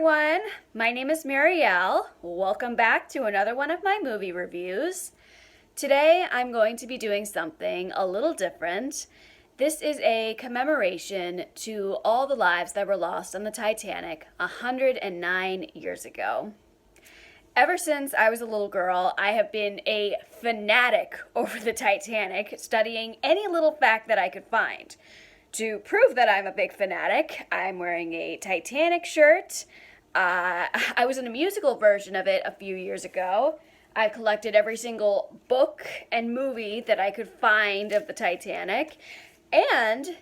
everyone, my name is Marielle. Welcome back to another one of my movie reviews. Today I'm going to be doing something a little different. This is a commemoration to all the lives that were lost on the Titanic 109 years ago. Ever since I was a little girl, I have been a fanatic over the Titanic, studying any little fact that I could find. To prove that I'm a big fanatic, I'm wearing a Titanic shirt. I was in a musical version of it a few years ago. I collected every single book and movie that I could find of the Titanic. And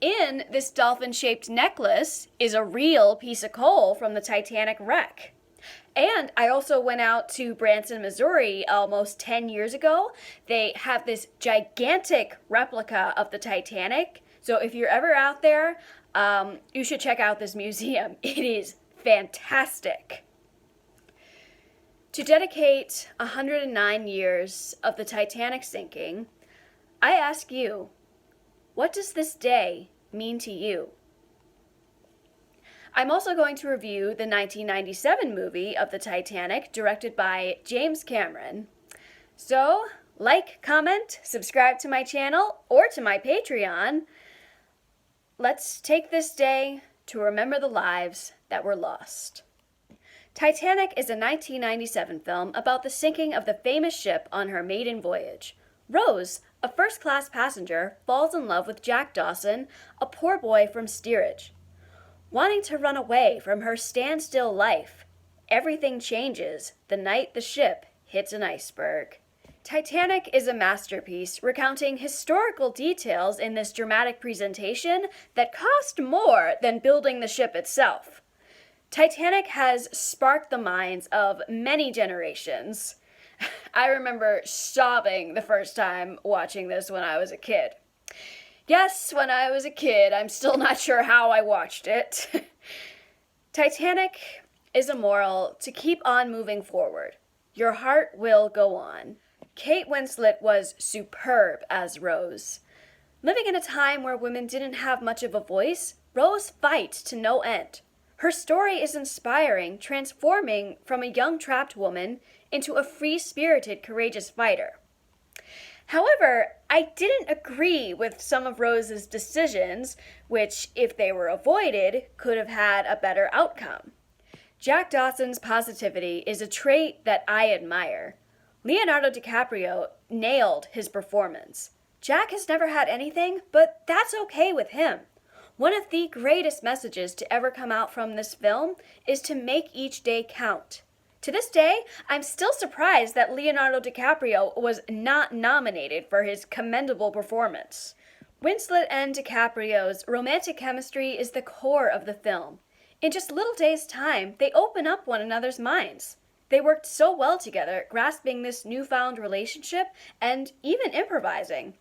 in this dolphin-shaped necklace is a real piece of coal from the Titanic wreck. And I also went out to Branson, Missouri almost 10 years ago. They have this gigantic replica of the Titanic. So if you're ever out there, you should check out this museum. It is fantastic. To dedicate 109 years of the Titanic sinking, I ask you, what does this day mean to you? I'm also going to review the 1997 movie of the Titanic, directed by James Cameron. So, like, comment, subscribe to my channel, or to my Patreon. Let's take this day to remember the lives that were lost. Titanic is a 1997 film about the sinking of the famous ship on her maiden voyage. Rose, a first-class passenger, falls in love with Jack Dawson, a poor boy from steerage. Wanting to run away from her standstill life, everything changes the night the ship hits an iceberg. Titanic is a masterpiece recounting historical details in this dramatic presentation that cost more than building the ship itself. Titanic has sparked the minds of many generations. I remember sobbing the first time watching this when I was a kid. Yes, when I was a kid, I'm still not sure how I watched it. Titanic is a moral to keep on moving forward. Your heart will go on. Kate Winslet was superb as Rose. Living in a time where women didn't have much of a voice, Rose fights to no end. Her story is inspiring, transforming from a young trapped woman into a free-spirited, courageous fighter. However, I didn't agree with some of Rose's decisions, which, if they were avoided, could have had a better outcome. Jack Dawson's positivity is a trait that I admire. Leonardo DiCaprio nailed his performance. Jack has never had anything, but that's okay with him. One of the greatest messages to ever come out from this film is to make each day count. To this day, I'm still surprised that Leonardo DiCaprio was not nominated for his commendable performance. Winslet and DiCaprio's romantic chemistry is the core of the film. In just little days' time, they open up one another's minds. They worked so well together, grasping this newfound relationship and even improvising.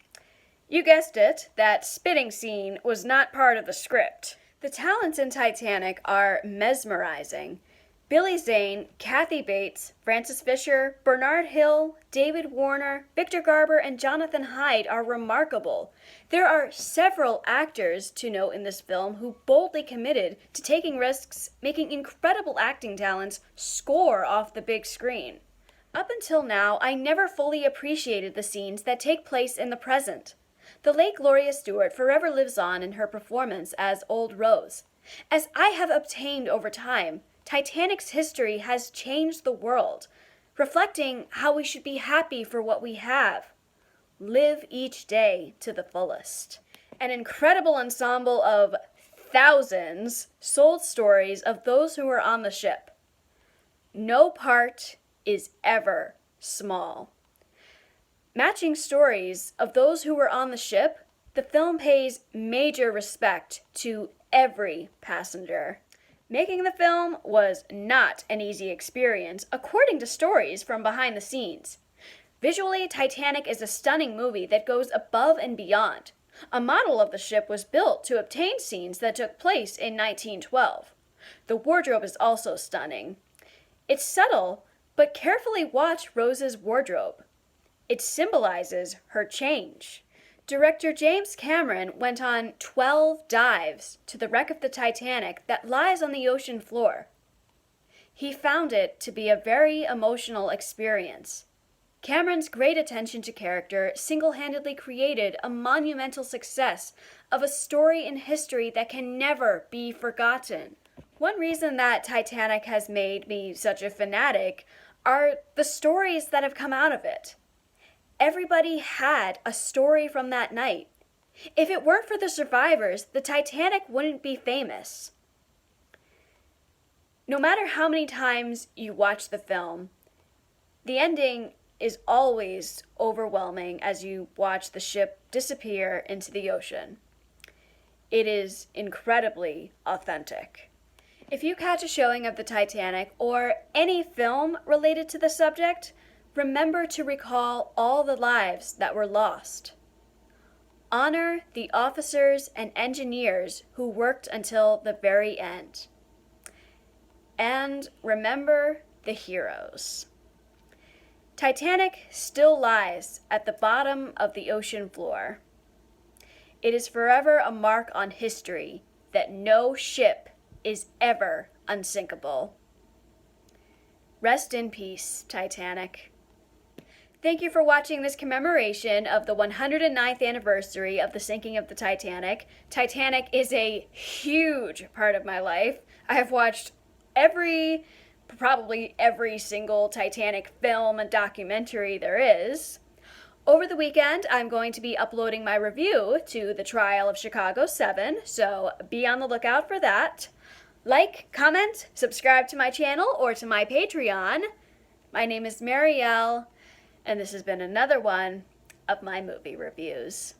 You guessed it, that spitting scene was not part of the script. The talents in Titanic are mesmerizing. Billy Zane, Kathy Bates, Frances Fisher, Bernard Hill, David Warner, Victor Garber, and Jonathan Hyde are remarkable. There are several actors to note in this film who boldly committed to taking risks, making incredible acting talents score off the big screen. Up until now, I never fully appreciated the scenes that take place in the present. The late Gloria Stewart forever lives on in her performance as Old Rose. As I have obtained over time, Titanic's history has changed the world, reflecting how we should be happy for what we have. Live each day to the fullest. An incredible ensemble of thousands sold stories of those who were on the ship. No part is ever small. Matching stories of those who were on the ship, the film pays major respect to every passenger. Making the film was not an easy experience, according to stories from behind the scenes. Visually, Titanic is a stunning movie that goes above and beyond. A model of the ship was built to obtain scenes that took place in 1912. The wardrobe is also stunning. It's subtle, but carefully watch Rose's wardrobe. It symbolizes her change. Director James Cameron went on 12 dives to the wreck of the Titanic that lies on the ocean floor. He found it to be a very emotional experience. Cameron's great attention to character single-handedly created a monumental success of a story in history that can never be forgotten. One reason that Titanic has made me such a fanatic are the stories that have come out of it. Everybody had a story from that night. If it weren't for the survivors, the Titanic wouldn't be famous. No matter how many times you watch the film, the ending is always overwhelming as you watch the ship disappear into the ocean. It is incredibly authentic. If you catch a showing of the Titanic or any film related to the subject, remember to recall all the lives that were lost. Honor the officers and engineers who worked until the very end. And remember the heroes. Titanic still lies at the bottom of the ocean floor. It is forever a mark on history that no ship is ever unsinkable. Rest in peace, Titanic. Thank you for watching this commemoration of the 109th anniversary of the sinking of the Titanic. Titanic is a huge part of my life. I have watched probably every single Titanic film and documentary there is. Over the weekend, I'm going to be uploading my review to The Trial of Chicago 7, so be on the lookout for that. Like, comment, subscribe to my channel or to my Patreon. My name is Marielle, and this has been another one of my movie reviews.